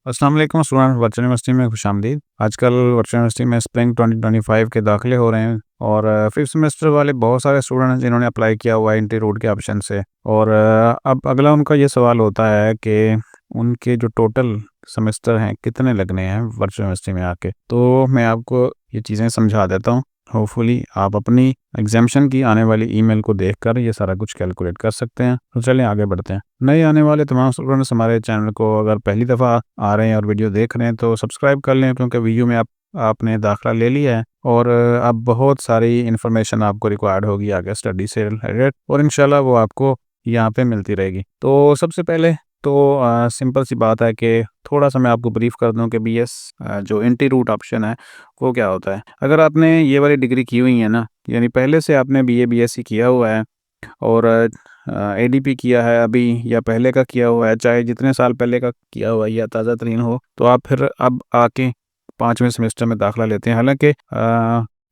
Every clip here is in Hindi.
अस्सलाम वालेकुम स्टूडेंट, वर्चुअल यूनिवर्सिटी में खुशामदीद। आजकल वर्चुअल यूनिवर्सिटी में स्प्रिंग 2025 के दाखिले हो रहे हैं और फिफ्थ सेमेस्टर वाले बहुत सारे स्टूडेंट हैं जिन्होंने अप्लाई किया हुआ है इंटी रूट के ऑप्शन से। और अब अगला उनका ये सवाल होता है कि उनके जो टोटल सेमेस्टर हैं कितने लगने हैं वर्चुअल यूनिवर्सिटी में आके। तो मैं आपको ये चीज़ें समझा देता हूँ। होपफुली आप अपनी एग्जामिशन की आने वाली ईमेल को देखकर ये सारा कुछ कैलकुलेट कर सकते हैं। तो चलिए आगे बढ़ते हैं। नए आने वाले तमाम स्टूडेंट्स हमारे चैनल को अगर पहली दफ़ा आ रहे हैं और वीडियो देख रहे हैं तो सब्सक्राइब कर लें, क्योंकि वीडियो में आपने दाखिला ले लिया है और अब बहुत सारी इन्फॉर्मेशन आपको रिक्वायर्ड होगी आगे स्टडी से रिलेटेड, और इंशाल्लाह वो आपको यहाँ पे मिलती रहेगी। तो सबसे पहले तो सिंपल सी बात है कि थोड़ा सा मैं आपको ब्रीफ कर दूं कि बीएस जो इंटी रूट ऑप्शन है वो क्या होता है। अगर आपने ये वाली डिग्री की हुई है ना, यानी पहले से आपने बीए बीएससी किया हुआ है और एडीपी किया है अभी या पहले का किया हुआ है, चाहे जितने साल पहले का किया हुआ है या ताज़ा तरीन हो, तो आप फिर अब आके 5वें सेमेस्टर में दाखिला लेते हैं। हालांकि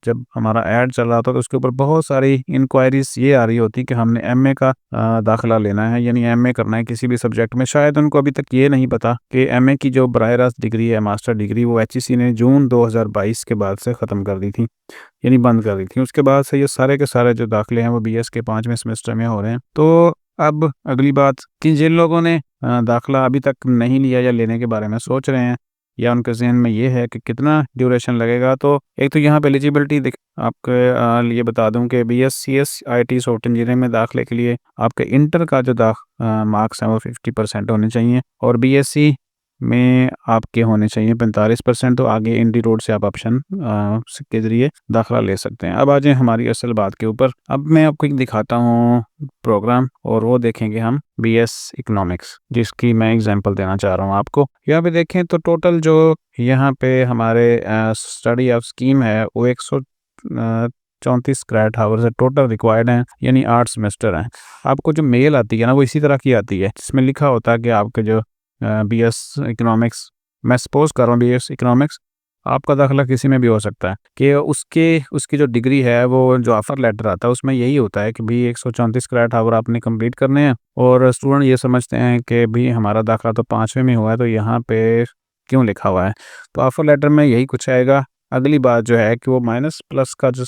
जब हमारा ऐड चल रहा था तो उसके ऊपर बहुत सारी इंक्वायरीज ये आ रही होती कि हमने एमए का दाखिला लेना है, यानी एमए करना है किसी भी सब्जेक्ट में। शायद उनको अभी तक ये नहीं पता कि एमए की जो बराह रास्त डिग्री है, मास्टर डिग्री, वो एचईसी ने जून 2022 के बाद से ख़त्म कर दी थी, यानी बंद कर दी थी। उसके बाद से ये सारे के सारे जो दाखिले हैं वो बीएस के 5वें सेमेस्टर में हो रहे हैं। तो अब अगली बात कि जिन लोगों ने दाखिला अभी तक नहीं लिया या लेने के बारे में सोच रहे हैं या उनके जहन में ये है कि कितना ड्यूरेशन लगेगा, तो एक तो यहाँ पे एलिजिबिलिटी आपके लिए बता दूं कि बीएससीएस आईटी सॉफ्टवेयर इंजीनियरिंग में दाखिले के लिए आपके इंटर का जो मार्क्स हैं वो 50% होने चाहिए और बीएससी में आपके होने चाहिए 45%। तो आगे इंडी रोड से आप ऑप्शन के ज़रिए दाखिला ले सकते हैं। अब आ जाए हमारी असल बात के ऊपर। अब मैं आपको एक दिखाता हूँ प्रोग्राम और वो देखेंगे हम बीएस इकोनॉमिक्स, जिसकी मैं एग्जांपल देना चाह रहा हूँ आपको। यहाँ पे देखें तो टोटल जो यहाँ पे हमारे स्टडी ऑफ स्कीम है वो 134 क्रेडिट आवर्स है टोटल रिक्वायर्ड हैं, यानी 8 सेमेस्टर हैं। आपको जो मेल आती है ना वो इसी तरह की आती है, जिसमें लिखा होता है कि आपके जो बीएस इकोनॉमिक्स, मैं सपोज कर रहा हूँ बीएस इकोनॉमिक्स, आपका दाखिला किसी में भी हो सकता है कि उसकी जो डिग्री है वो जो ऑफर लेटर आता है उसमें यही होता है कि भी 134 क्रेडिट आवर आपने कंप्लीट करने हैं। और स्टूडेंट ये समझते हैं कि भी हमारा दाखिला तो 5वें में हुआ है तो यहाँ पे क्यों लिखा हुआ है। तो ऑफर लेटर में यही कुछ आएगा। अगली बात जो है कि वो माइनस प्लस का जो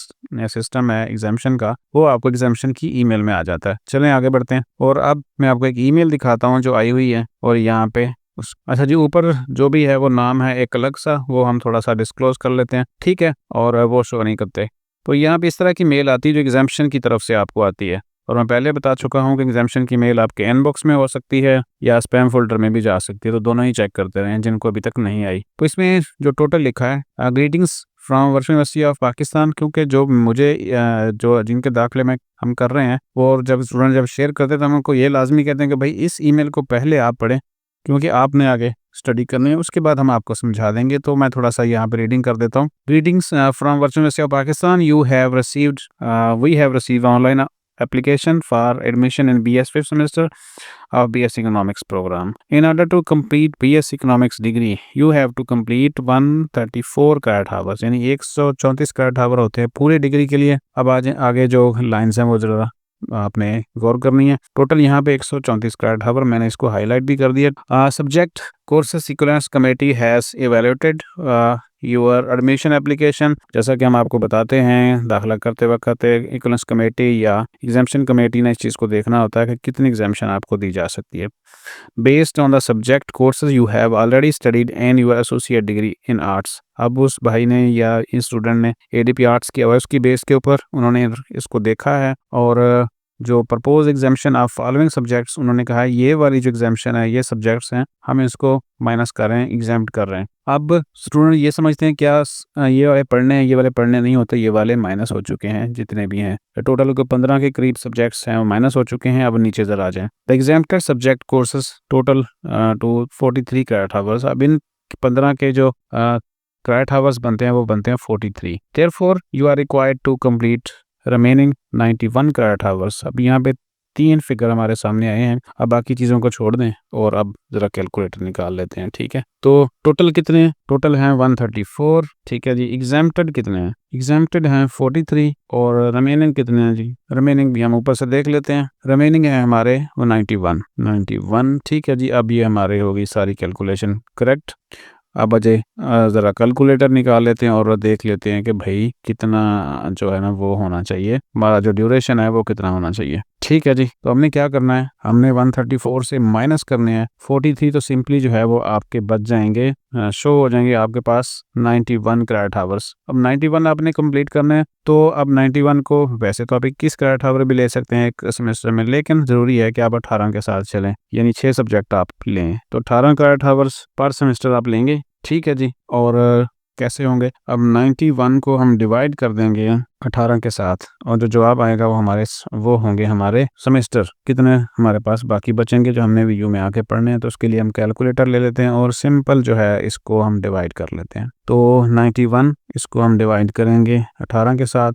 सिस्टम है एग्जाम्शन का, वो आपको एग्जाम्शन की ईमेल में आ जाता है। चलें आगे बढ़ते हैं और अब मैं आपको एक ईमेल दिखाता हूँ जो आई हुई है। और यहाँ पे अच्छा जी, ऊपर जो भी है वो नाम है एक अलग सा, वो हम थोड़ा सा डिस्क्लोज कर लेते हैं, ठीक है, और वो शो नहीं करते। तो यहाँ पे इस तरह की मेल आती है जो एग्जाम्शन की तरफ से आपको आती है। और मैं पहले बता चुका हूँ कि एग्जाम्शन की मेल आपके इनबॉक्स में हो सकती है या स्पैम फोल्डर में भी जा सकती है, तो दोनों ही चेक करते रहें जिनको अभी तक नहीं आई। तो इसमें जो टोटल लिखा है greetings from virtual university of Pakistan, क्योंकि जो मुझे जो जिनके दाखिले में हम कर रहे हैं वो जब स्टूडेंट जब शेयर करते हैं तो हम उनको ये लाजमी कहते हैं कि भाई इस ईमेल को पहले आप पढ़ें, क्योंकि आपने आगे स्टडी करनी है, उसके बाद हम आपको समझा देंगे। तो मैं थोड़ा सा यहाँ पे रीडिंग कर देता हूँ। Greetings from virtual university of Pakistan, we have received online application for admission in BS 5th semester of BS Economics program. In order to complete BS Economics degree, you have to complete 134 credit hours, यानी 134 credit hour होते हैं पूरी डिग्री के लिए। अब आगे जो लाइन्स हैं वो जरा आपने गौर करनी है। टोटल यहाँ पे 134 क्रेडिट हावर, मैंने इसको हाईलाइट भी कर दिया। Subject courses sequence committee has evaluated your admission application. जैसा कि हम आपको बताते हैं दाखिला करते वक्त इकोनॉमिक्स कमेटी या एग्जाम्शन कमेटी ने इस चीज़ को देखना होता है कि कितनी एग्जाम्शन आपको दी जा सकती है। Based on the subject courses you have already studied and your associate degree in arts. अब उस भाई ने या इस स्टूडेंट ने एडीपी आर्ट्स किया हुआ है, उसकी बेस के ऊपर उन्होंने इसको देखा है और जो propose exemption of following subjects, उन्होंने कहा है ये वाली जो एग्जाम्शन है ये सब्जेक्ट्स हैं हम इसको माइनस कर रहे हैं, एग्जाम्प्ट कर रहे हैं। अब स्टूडेंट ये समझते हैं क्या ये वाले पढ़ने हैं, ये वाले पढ़ने नहीं होते, ये वाले माइनस हो चुके हैं जितने भी हैं। टोटल को 15 के करीब सब्जेक्ट्स हैं वो माइनस हो चुके हैं। अब नीचे जरा आ जाएं। The exempted subject courses total two 43 credit hours. अब इन 15 के जो क्रेडिट आवर्स बनते हैं वो बनते हैं 43। Therefore you are required to complete remaining 91 credit hours. अब यहाँ पे 3 फिगर हमारे सामने आए हैं। अब बाकी चीज़ों को छोड़ दें और अब ज़रा कैलकुलेटर निकाल लेते हैं, ठीक है। तो टोटल कितने हैं? टोटल हैं 134, ठीक है जी। एग्जाम्प्टेड कितने हैं? एग्जाम्प्टेड हैं 43 और रिमेनिंग कितने हैं जी? रिमेनिंग भी हम ऊपर से देख लेते हैं। रिमेनिंग है हमारे वो 91, ठीक है जी। अब ये हमारे होगी सारी कैलकुलेशन करेक्ट। अब अजय ज़रा कैलकुलेटर निकाल लेते हैं और देख लेते हैं कि भाई कितना जो है ना वो होना चाहिए, हमारा जो ड्यूरेशन है वो कितना होना चाहिए। ठीक है जी। तो हमने क्या करना है, हमने 134 से माइनस करने हैं 43, तो सिंपली जो है वो आपके बच जाएंगे, शो हो जाएंगे आपके पास 91 क्रेडिट आवर्स। अब 91 आपने कंप्लीट करना है, तो अब 91 को वैसे तो आप 21 क्रेडिट आवर भी ले सकते हैं एक सेमेस्टर में, लेकिन ज़रूरी है कि आप 18 के साथ चलें, यानी 6 सब्जेक्ट आप लें, तो 18 क्रेडिट आवर्स पर सेमेस्टर आप लेंगे। ठीक है जी। और कैसे होंगे, अब 91 को हम डिवाइड कर देंगे 18 के साथ, और जो जवाब आएगा वो होंगे हमारे सेमेस्टर कितने हमारे पास बाकी बचेंगे जो हमने वीडियो में आके पढ़ने हैं। तो उसके लिए हम कैलकुलेटर ले लेते हैं और सिंपल जो है इसको हम डिवाइड कर लेते हैं। तो 91 इसको हम डिवाइड करेंगे 18 के साथ,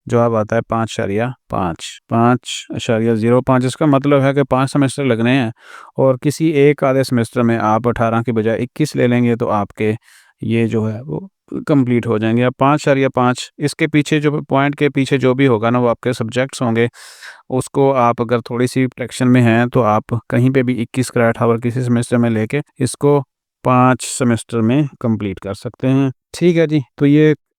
जवाब आता है 5.05। इसका मतलब है कि 5 सेमेस्टर लगने हैं, और किसी एक आधे सेमेस्टर में आप 18 के बजाय 21 ले लेंगे तो आपके ये जो है वो कंप्लीट हो जाएंगे। अब 5.5 इसके पीछे जो पॉइंट के पीछे जो भी होगा ना वो आपके सब्जेक्ट्स होंगे, उसको आप अगर थोड़ी सी टेक्शन में हैं तो आप कहीं पे भी 21 क्रेडिट आवर किसी सेमेस्टर में लेके इसको 5 सेमेस्टर में कंप्लीट कर सकते हैं। ठीक है जी। तो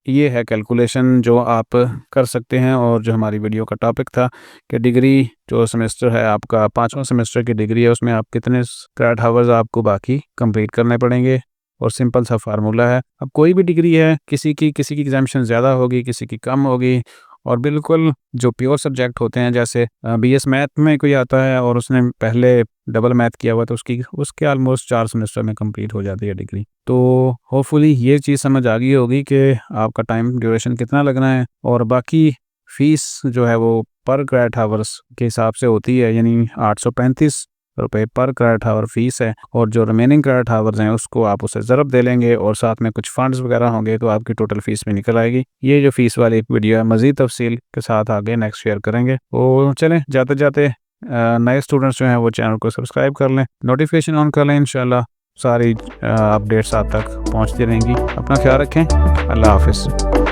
ये है कैलकुलेशन जो आप कर सकते हैं, और जो हमारी वीडियो का टॉपिक था कि डिग्री जो सेमेस्टर है आपका 5वां सेमेस्टर की डिग्री है, उसमें आप कितने क्रेडिट आवर्स आपको बाकी कंप्लीट करने पड़ेंगे, और सिंपल सा फार्मूला है। अब कोई भी डिग्री है, किसी की एग्जामिनेशन ज़्यादा होगी, किसी की कम होगी, और बिल्कुल जो प्योर सब्जेक्ट होते हैं, जैसे बीएस मैथ में कोई आता है और उसने पहले डबल मैथ किया हुआ, तो उसके ऑलमोस्ट 4 सेमेस्टर में कंप्लीट हो जाती है डिग्री। तो होपफुली ये चीज़ समझ आ गई होगी कि आपका टाइम ड्यूरेशन कितना लगना है, और बाकी फ़ीस जो है वो पर क्रेडिट आवर्स के हिसाब से होती है, यानी 835 रुपये पर क्रेडिट आवर फीस है, और जो रिमेनिंग क्रेडिट आवर्स हैं उसको आप उसे ज़रब दे लेंगे, और साथ में कुछ फंड्स वगैरह होंगे तो आपकी टोटल फ़ीस भी निकल आएगी। ये जो फ़ीस वाली वीडियो है मज़ीद तफसील के साथ आगे नेक्स्ट शेयर करेंगे। तो चलें, जाते जाते नए स्टूडेंट्स जो हैं वो चैनल को सब्सक्राइब कर लें, नोटिफिकेशन ऑन कर लें, इंशाल्लाह सारी अपडेट्स आप तक पहुँचती रहेंगी। अपना ख्याल रखें। अल्लाह हाफिज़।